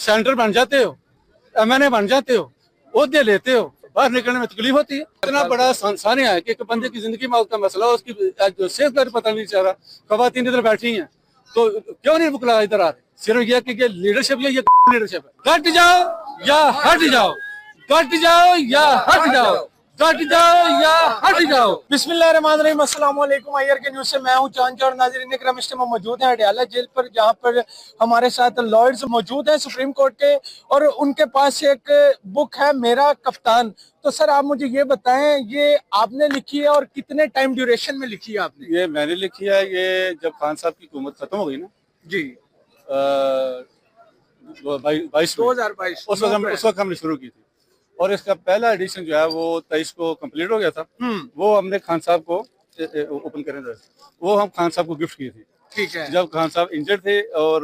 Centre बन जाते हो, MNA बन जाते हो, ओहदे लेते हो, बाहर निकलने में तकलीफ होती है। इतना बड़ा संसार है कि एक बंदे की जिंदगी मौत का मसला, उसकी जो सेहत का पता नहीं चल रहा, खवातीन इधर बैठी हैं तो क्यों नहीं बुकला इधर आ रहे? सिर्फ यह कि लीडरशिप ये लीडरशिप है, कट जाओ या हट जाओ, कट जाओ या हट जाओ, कट जाओ या हट जाओ। बिस्मिल्लाहिर्रहमानिर्रहीम, अस्सलाम वालेकुम। आईआर के न्यूज़ से मैं हूं चांद और नाज़रीन इकराम, इस टाइम हम मौजूद हैं अडयाला जेल पर, जहां पर हमारे साथ लॉयर्स मौजूद हैं सुप्रीम कोर्ट के, और उनके पास एक बुक है मेरा कप्तान। तो सर आप मुझे ये बताएं, ये आपने लिखी है और कितने टाइम ड्यूरेशन में लिखी है आपने? ये मैंने लिखी है, ये जब खान साहब की हुकूमत खत्म हो गई ना जी, 2022 उस वक्त हमने शुरू की थी, और इसका पहला एडिशन जो है वो 23 को कंप्लीट हो गया था। वो हमने खान साहब को ओपन करें, वो हम खान साहब को गिफ्ट की थी। ठीक है। जब खान साहब इंजर्ड थे और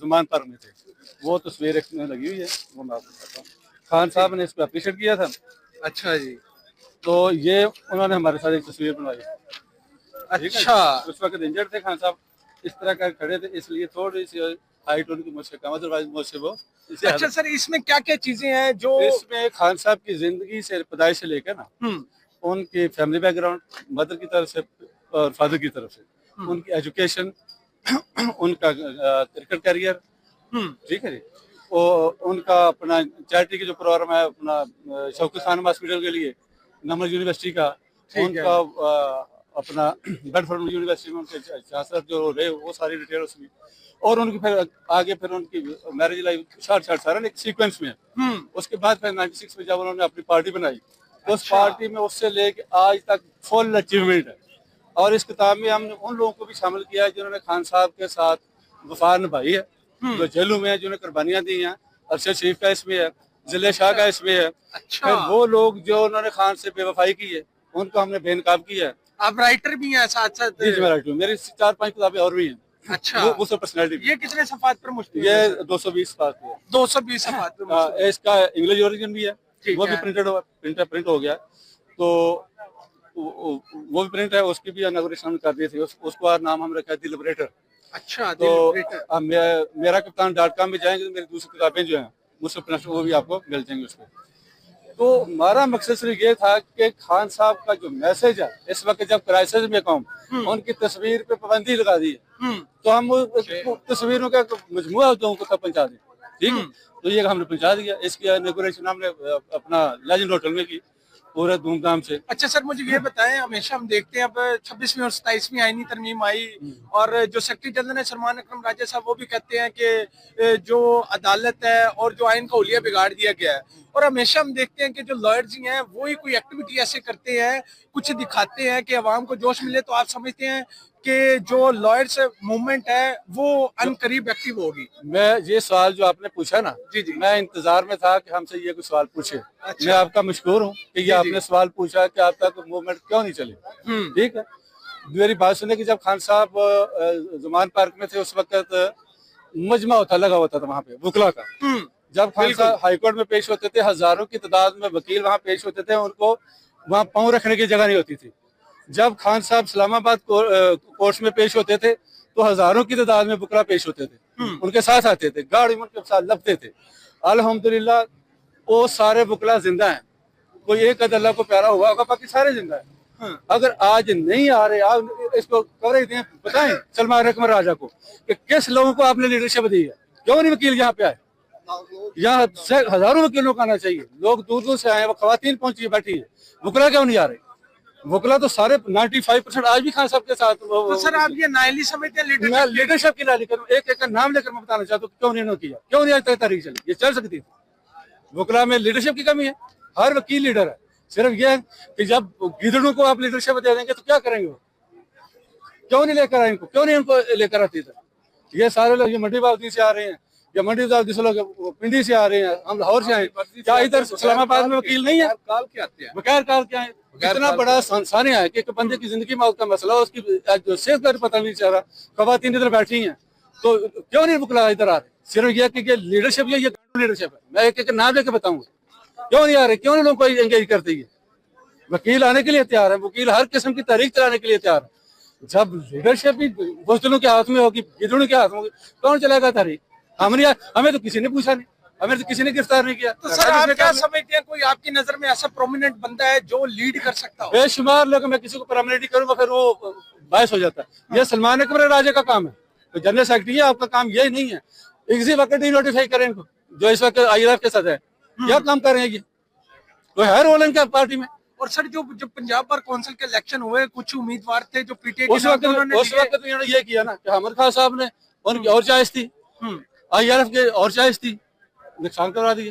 जुमान पार्क में थे, वो तस्वीर इसमें लगी हुई है, वो मैं आपको बताता हूँ। खान साहब ने इसको अप्रिशिएट किया था। अच्छा जी। तो ये उन्होंने हमारे साथ एक तस्वीर बनवाई। अच्छा, उस वक्त इंजर्ड थे खान साहब, इस तरह का खड़े थे, इसलिए थोड़ी सी हाइट उनकी मुझसे कम, अदरवाइज मुझसे वो। अच्छा सर, इसमें क्या क्या चीजें हैं जो इसमें खान साहब की जिंदगी से, पैदाइश से लेकर ना, उनकी फैमिली बैकग्राउंड, मदर की तरफ से और फादर की तरफ से, उनकी एजुकेशन, उनका क्रिकेट करियर, ठीक है जी, और उनका अपना चैरिटी के जो प्रोग्राम है अपना शौकत खानम हॉस्पिटल के लिए, नमल यूनिवर्सिटी का, उनका अपना बेडफोर्ड यूनिवर्सिटी में उनके चांसलर जो रहे, वो सारी डिटेल उसमें, और उनकी फिर आगे फिर उनकी मैरिज लाइफ सारा एक सीक्वेंस में है। उसके बाद फिर 96 में जब उन्होंने अपनी पार्टी बनाई, तो उस पार्टी में उससे लेके आज तक फुल अचीवमेंट है। और इस किताब में हमने उन लोगों को भी शामिल किया है जिन्होंने खान साहब के साथ वफा निभाई है, जो जेलों में है, जिन्होंने कुर्बानियां दी हैं। अरशद शरीफ का इसमें है, जिले शाह का इसमें है। फिर वो लोग जो उन्होंने खान से बेवफाई की है, उनको हमने बेनकाब किया है। आप राइटर भी हैं साथ साथ? जी मैं राइटर हूँ, मेरी 4-5 किताबें और भी हैं। अच्छा, वो सब पर्सनैलिटी। ये कितने सफ़ात पर मुश्तमिल ये है? 220 पास है। 220 सफ़ात पर मुश्तमिल। इसका इंग्लिश ओरिजिन भी है, वो भी प्रिंट हो गया, तो वो भी प्रिंट है, उसकी भी इनॉग्रेशन कर दी थी। उसको नाम हम रखा है द लिबरेटर। अच्छा, तो मेरा कप्तान.com में जाएंगे तो मेरी दूसरी किताबें जो हैं मुझसे प्रश्न वो भी आपको मिल जाएंगे उसमें। तो हमारा मकसद सिर्फ ये था कि खान साहब का जो मैसेज है, इस वक्त जब क्राइसिस में कौम, उनकी तस्वीर पे पाबंदी लगा दी है, तो हम तस्वीरों का मजमुआ लोगों को तब पहुंचा दें, ठीक है। तो ये हमने पहुंचा दिया। इसकी इनॉग्रेशन हमने अपना लेजेंड होटल में की, पूरे धूमधाम से। अच्छा सर, मुझे ये बताएं, हमेशा हम देखते हैं अब 26वीं और 27वीं आईनी तरमीम आई, और जो सेक्रेटरी जनरल है सलमान अकरम राजा साहब, वो भी कहते हैं कि जो अदालत है और जो आइन का हुलिया बिगाड़ दिया गया है। और हमेशा हम देखते हैं कि जो लॉयर्स ही हैं वो ही कोई एक्टिविटी ऐसे करते हैं, कुछ दिखाते हैं कि अवाम को जोश मिले, तो आप समझते हैं कि जो लॉयर्स मूवमेंट है वो अनकरीब एक्टिव होगी? मैं ये सवाल जो आपने पूछा ना, जी जी, मैं इंतजार में था कि हमसे ये कोई सवाल पूछे। अच्छा। मैं आपका मशकूर हूँ कि ये आपने सवाल पूछा कि आप तक मूवमेंट क्यों नहीं चली। ठीक है, मेरी बात सुने कि जब खान साहब जुमान पार्क में थे, उस वक्त मजमा होता लगा होता था वहाँ पे वकला का। जब खान साहब हाईकोर्ट में पेश होते थे, हजारों की तादाद में वकील वहाँ पेश होते थे, उनको वहाँ पाँव रखने की जगह नहीं होती थी। जब खान साहब इस्लामाबाद कोर्ट में पेश होते थे, तो हजारों की तादाद में वकला पेश होते थे, उनके साथ आते थे, गाड़ी उनके साथ लगते थे। अल्हम्दुलिल्लाह वो सारे वकला जिंदा हैं। कोई एक अद अल्लाह को प्यारा हुआ होगा, बाकी सारे जिंदा हैं। अगर आज नहीं आ रहे, आप इसको कवरेज दें, बताएं सलमान अकरम राजा को कि किस लोगों को आपने लीडरशिप दी है, क्यों नहीं वकील यहाँ पे आए? यहाँ हजारों वकीलों को आना चाहिए, लोग दूर दूर से आए, वो खवातीन पहुंची बैठी है, वकला क्यों नहीं आ रहे? वकला तो सारे 95% आज भी खान साहब के साथ। तो सर आप ये नाइली समझते हैं लीडरशिप की नाली करूँ? एक एक नाम लेकर मैं बताना चाहता हूँ क्यों नहीं किया, क्यों नहीं आज तक तारीख चली? ये चल सकती थी। वकला में लीडरशिप की कमी है, हर वकील लीडर है। सिर्फ ये है कि जब गिदड़ों को आप लीडरशिप दे देंगे तो क्या करेंगे वो? क्यों नहीं लेकर आए इनको, क्यों नहीं उनको लेकर आती इधर? ये सारे लोग ये मंडी बावदी से आ रहे हैं, या मंडी बावदी से लोग पिंडी से आ रहे हैं, हम लाहौर से आए। क्या इधर इस्लामाबाद में वकील नहीं है? काल के आते हैं, बगैर काल के आए। इतना बड़ा संसार है कि एक बंदे की जिंदगी मौत का मसला, उसकी जो सेहत का पता नहीं चल रहा, खवातीन इधर बैठी हैं, तो क्यों नहीं वकला इधर आ रहे? सिर्फ यह कि लीडरशिप ये लीडरशिप है। मैं एक एक नाम लेके बताऊंगा क्यों नहीं आ रहे, क्यों नहीं लोगों को एंगेज करते हैं। वकील आने के लिए तैयार है, वकील हर किस्म की तारीख चलाने के लिए तैयार है। जब लीडरशिप भी बुज़दिलों के हाथ में होगी, गिदड़ों के हाथ में होगी, कौन चलाएगा तारीख? हमें तो किसी ने पूछा नहीं। हमें तो किसी ने गिरफ्तार नहीं किया। तो सर आप क्या समझते हैं, कोई आपकी नजर में ऐसा प्रोमिनेंट बंदा है जो लीड कर सकता हो? बेशुमार लोग, मैं किसी को परमानेंट करूंगा फिर वो बायस हो जाता है। ये सलमान अकबर राजा का काम है, तो जनरल सेक्रेटरी है, आपका काम यही नहीं है इसी वक्त नोटिफाई करें इनको, जो इस वक्त IRF के साथ है। क्या काम कर रहे हैं ये, कोई है रोल इनका पार्टी में? और सर जो पंजाब बार काउंसिल के इलेक्शन हुए, कुछ उम्मीदवार थे जो PTA उस वक्त तो इन्होंने ये किया ना कि अहमद खान साहब ने, उनकी और चॉइस थी, IRF के और चॉइस थी, नुकसान करवा दिए।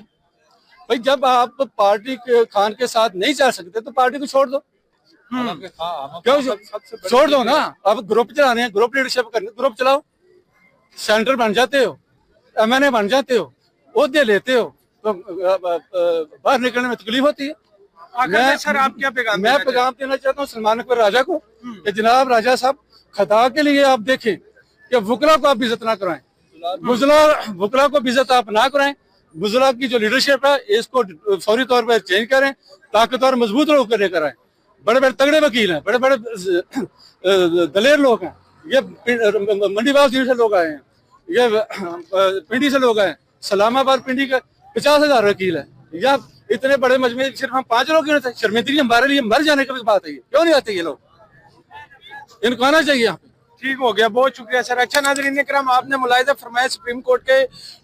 भाई जब आप पार्टी के खान के साथ नहीं चल सकते तो पार्टी को छोड़ दो। क्यों छोड़ दो ना, अब ग्रुप चलाने हैं, ग्रुप लीडरशिप करनी, ग्रुप चलाओ, सेंटर बन जाते हो, MNA बन जाते हो, ओहदे लेते हो, तो बाहर निकलने में तकलीफ होती है। सर आप क्या पैगाम देना चाहता हूँ सलमान अकबर राजा को कि जनाब राजा साहब, खता के लिए आप देखें कि वुकला को आप इज्जत ना कराएं, वुकला को इज्जत आप ना कराएं। वुकला की जो लीडरशिप है इसको फौरी तौर पर चेंज करें, ताकतवर मजबूत लोग कर लेकर आए। बड़े बड़े तगड़े वकील हैं, बड़े बड़े दलेर लोग हैं, ये मंडीवाल से लोग आए हैं, ये पिंडी से लोग आए हैं, सलामाबाद पिंडी का 50,000 वकील है। या इतने बड़े मजमे सिर्फ हम 5 लोग क्यों थे? शर्मिंदगी हमारे लिए मर जाने की बात है, क्यों नहीं आते ये लोग? इनको आना चाहिए यहाँ पे। ठीक हो गया, बहुत शुक्रिया सर। अच्छा नाज़रीन इकराम, आपने मुलाहिज़ा फरमाया सुप्रीम कोर्ट के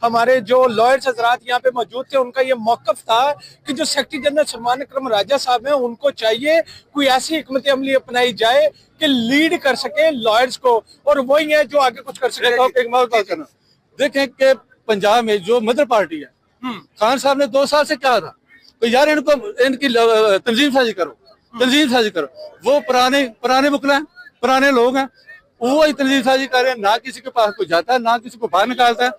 हमारे जो लॉयर्स हजरात यहाँ पे मौजूद थे, उनका ये मौक़िफ़ था कि जो सेक्रेटरी जनरल सलमान अकरम राजा साहब हैं, उनको चाहिए कोई ऐसी हिकमत अमली अपनाई जाए कि लीड कर सके लॉयर्स को, और वही है जो आगे कुछ कर सके। देखें कि पंजाब में जो मदर पार्टी है, खान साहब ने 2 साल से कहा था तो यार इनको इनकी तंजीम साजी करो। वो पुराने मुकला हैं, पुराने लोग हैं, वो तंजीम साजी कर रहे हैं, ना किसी के पास कोई जाता है, ना किसी को बाहर निकालता है,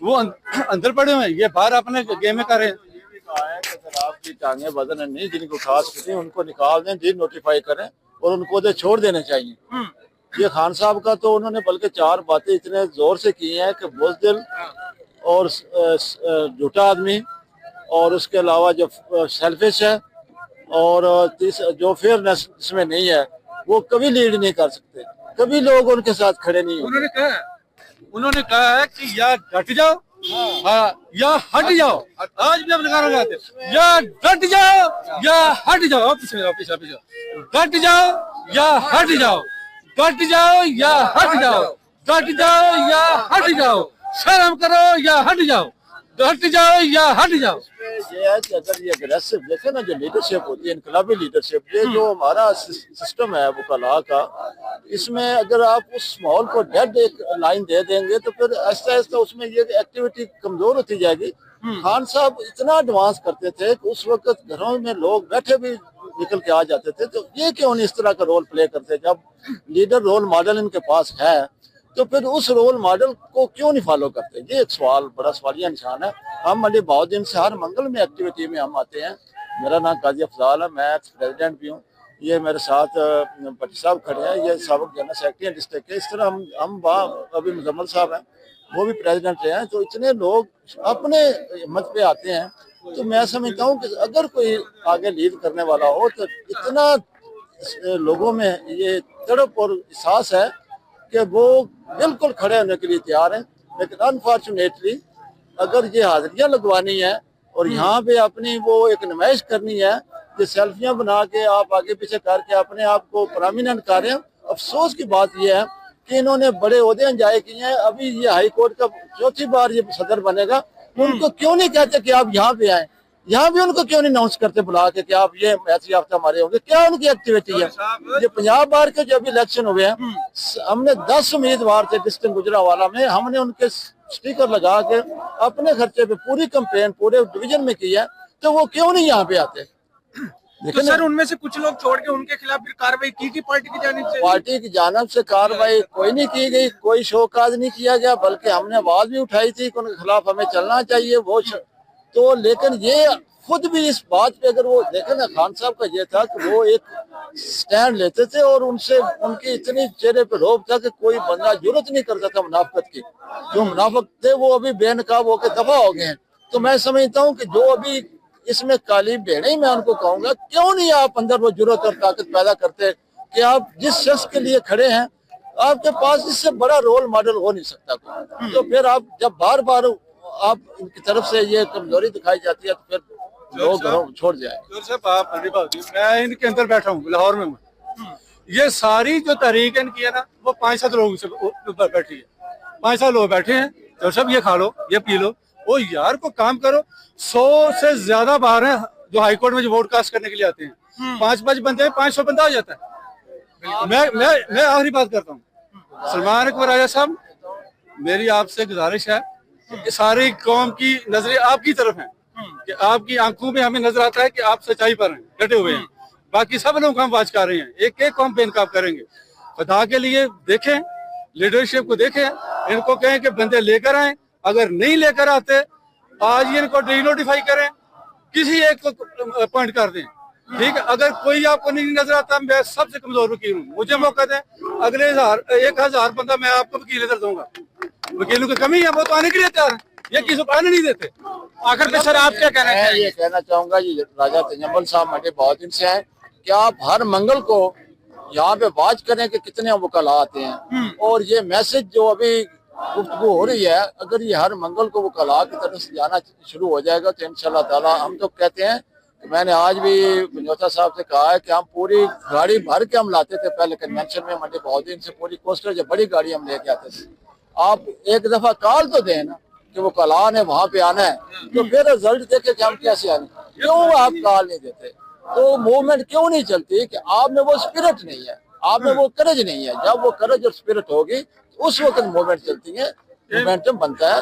वो अंदर पड़े हुए हैं, ये बाहर अपने गेम में कर रहे हैं। आपकी टांगे बदन नहीं, जिनको खास करते हैं उनको निकाल दें, जी नोटिफाई करें और उनको दे छोड़ देने चाहिए। ये खान साहब का तो उन्होंने बल्कि 4 बातें इतने जोर से की हैं कि बुज़दिल और झूठा आदमी, और उसके अलावा जो सेल्फिश है और जो फेयरनेस इसमें नहीं है, वो कभी लीड नहीं कर सकते, कभी लोग उनके साथ खड़े नहीं होंगे। उन्होंने कहा है कि या डट जाओ, या हट जाओ। आज भी अपने गाना गाते हैं, या डट जाओ या हट जाओ, पीछे डट जाओ या हट जाओ, डट जाओ या हट जाओ, डट जाओ या हट जाओ, शर्म करो या हट जाओ, डट जाओ या हट जाओ। ये है कि अगर ये अग्रेसिव देखे ना, जो लीडरशिप होती है, इनकलाबी लीडरशिप, ये जो हमारा सिस्टम है वकाला का, इसमें अगर आप उस माहौल को डेड एक लाइन दे देंगे तो फिर आहिस्ता आहिस्ता उसमें ये एक्टिविटी कमजोर होती जाएगी। खान साहब इतना एडवांस करते थे कि उस वक्त घरों में लोग बैठे भी निकल के आ जाते थे, तो ये क्यों नहीं इस तरह का रोल प्ले करते? जब लीडर रोल मॉडल इनके पास है तो फिर उस रोल मॉडल को क्यों नहीं फॉलो करते? ये एक सवाल, बड़ा सवालिया निशान है। हम अली बहुत दिन से हर मंगल में एक्टिविटी में हम आते हैं। मेरा नाम काजी अफजाल है, मैं एक्स प्रेसिडेंट भी हूँ। ये मेरे साथ भट्टी साहब खड़े हैं, ये साबिक जनरल सेक्रेटरी हैं डिस्ट्रिक्ट के। इस तरह हम अभी मुजम्मल साहब हैं, वो भी प्रेसिडेंट रहे हैं। तो इतने लोग अपने हिम्मत पे आते हैं, तो मैं समझता हूँ कि अगर कोई आगे लीड करने वाला हो तो इतना लोगों में ये तड़प और एहसास है कि वो बिल्कुल खड़े होने के लिए तैयार हैं। लेकिन अनफॉर्चुनेटली अगर ये हाजिरियां लगवानी है और यहाँ पे अपनी वो एक नुमाइश करनी है कि सेल्फियां बना के आप आगे पीछे करके अपने आप को प्रोमिनेंट कर रहे हैं। अफसोस की बात यह है कि इन्होंने बड़े ओहदे अंजाय किए हैं। अभी ये हाई कोर्ट का 4थी बार ये सदर बनेगा, उनको क्यों नहीं कहते कि आप यहाँ पे आए? यहाँ भी उनको क्यों नहीं अनाउंस करते बुला के कि आप ये मैच याफ्ता हमारे होंगे? क्या उनकी एक्टिविटी है? ये पंजाब बार के जब इलेक्शन हुए हैं, हमने 10 उम्मीदवार थे डिस्ट्रिक्ट गुजरांवाला में, हमने उनके स्टिकर लगा के अपने खर्चे पे पूरी कैंपेन पूरे डिवीजन में की है, तो वो क्यों नहीं यहाँ पे आते? तो सर उनमें से कुछ लोग छोड़ के उनके खिलाफ फिर कार्रवाई की पार्टी की जानिब से? पार्टी की जानिब से कार्रवाई कोई नहीं की गई, कोई शोकाज नहीं किया गया, बल्कि हमने आवाज भी उठाई थी कि उनके खिलाफ हमें चलना चाहिए वो तो। लेकिन ये खुद भी इस बात पे अगर वो देखे ना, खान साहब का ये था कि वो एक स्टैंड लेते थे और उनसे उनकी इतनी चेहरे पे रोब था कि कोई बंदा जरूरत नहीं करता था मुनाफिकत की। जो मुनाफिक थे वो अभी बेनकाब होकर दफा हो गए हैं। तो मैं समझता हूँ कि जो अभी इसमें काली भेड़े ही मैं उनको कहूंगा, क्यों नहीं आप अंदर वो जरूरत और ताकत पैदा करते कि आप जिस शख्स के लिए खड़े हैं आपके पास इससे बड़ा रोल मॉडल हो नहीं सकता कोई। तो फिर आप जब बार बार आप इनकी तरफ से ये कमजोरी दिखाई जाती है तो फिर लोग घरों छोड़ जाए। जोर से आप मैं इनके अंदर बैठा हूँ, लाहौर में हूँ। ये सारी जो तहरीक इनकी है ना, वो 5-7 लोग से ऊपर बैठी है, 5-7 लोग बैठे हैं। तो सब ये खा लो, ये पी लो, वो यार को काम करो। 100 से ज्यादा बाहर हैं जो हाईकोर्ट में जो वोट कास्ट करने के लिए आते हैं। 5-5 बंदे, 500 बंदा हो जाता है। मैं आखिरी बात करता हूँ, सलमान अकबर राजा साहब, मेरी आपसे गुजारिश है कि सारी कौम की नजरें आपकी तरफ हैं, कि आपकी आंखों में हमें नजर आता है कि आप सच्चाई पर हैं, डटे हुए हैं। बाकी सब लोग हम वाच कर रहे हैं, एक एक कौम पे इनकाब करेंगे। खुदा के लिए देखें, लीडरशिप को देखें, इनको कहें कि बंदे लेकर आए, अगर नहीं लेकर आते आज ही इनको डी नोटिफाई करें, किसी एक को अपॉइंट कर दें, ठीक है। अगर कोई आपको नहीं नजर आता, मैं सबसे कमजोर वकील हूँ, मुझे मौका दें, अगले 1000 बंदा मैं आपको वकील इधर दूंगा। वकीलों की कमी है, वो तो आने के लिए तैयार है, ये किसी को आने नहीं देते। आखिर में सर आप क्या कहना मैं चाहेंगे? ये कहना चाहूंगा, ये राजा तजम्मुल साहब हमारे बहुत दिन से हैं कि आप हर मंगल को यहाँ पे वाच करें कि कितने वकला आते हैं, और ये मैसेज जो अभी गुफ्तगू हो रही है, अगर ये हर मंगल को वकला की तरफ से जाना शुरू हो जाएगा तो इंशाल्लाह ताला, हम तो कहते हैं कि मैंने आज भी बनोता साहब से कहा है कि हम पूरी गाड़ी भर के हम लाते थे पहले कन्वेंशन में, हमारे बहुत दिन से पूरी कोस्टर जो बड़ी गाड़ी हम लेके आते थे। आप एक दफा कॉल तो दें ना कि वो कला ने वहां पे आना है, तो फिर रिजल्ट देखे कि हम कैसे आने, क्यों आप कॉल नहीं देते? तो मूवमेंट क्यों नहीं चलती? कि आप में वो स्पिरिट नहीं है, आप में वो करज नहीं है। जब वो करज और स्पिरिट होगी उस वक्त मूवमेंट चलती है, मोमेंटम बनता है,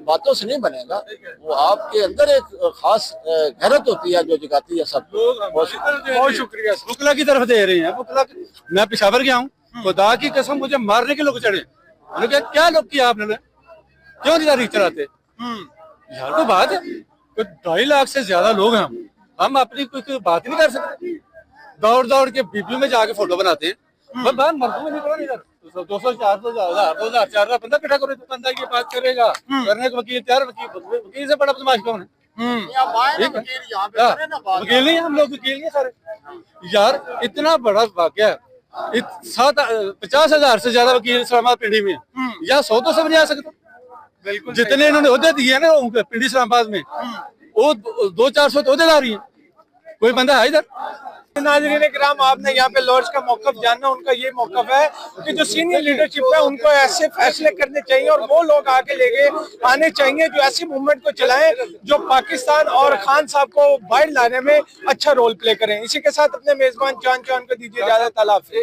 बातों से नहीं बनेगा। वो आपके अंदर एक खास गैरत होती है जो जगाती है सब। बहुत शुक्रिया। बुकला की तरफ दे रहे हैं, बुकला मैं पेशावर गया हूँ, खुदा की कसम मुझे मारने के लोग चढ़े। मैंने कहा क्या लोग किया आपने, क्यों नहीं तारीख चलाते? यार तो बात है, 2.5 लाख से ज्यादा लोग हैं, हम अपनी कोई बात नहीं कर सकते। दौड़ दौड़ के बीपीओ में जाके फोटो बनाते हैं, बात मर्दों में निकलो नहीं, 200, 400, 1000, 2000, 4000 बंदा इकट्ठा करो तो बंदा ये बात करेगा, करने का वकील तैयार, वकील से बड़ा बदमाश कौन है? ठीक है, वकील नहीं, हम लोग वकील नहीं सारे। यार इतना बड़ा वाकया है, 50,000 से ज्यादा वकील इस्लामाबाद पिंडी में, या 100 तो सब नहीं आ सकता। बिल्कुल, जितने इन्होंने ओहदे दिए ना पिंडी इस्लामाबाद में, वो 200-400 तो ओहदेदार ही हैं, कोई बंदा है इधर? नाज़रीन किराम, आपने यहाँ पे लॉर्ड्स का मौक़िफ़ जानना, उनका ये मौक़िफ़ है कि जो सीनियर लीडरशिप है उनको ऐसे फैसले करने चाहिए और वो लोग आके लेके आने चाहिए जो ऐसी मूवमेंट को चलाएं जो पाकिस्तान और खान साहब को बाहर लाने में अच्छा रोल प्ले करें। इसी के साथ अपने मेजबान चांद को दीजिए इजाज़त। अल्लाह हाफ़िज़।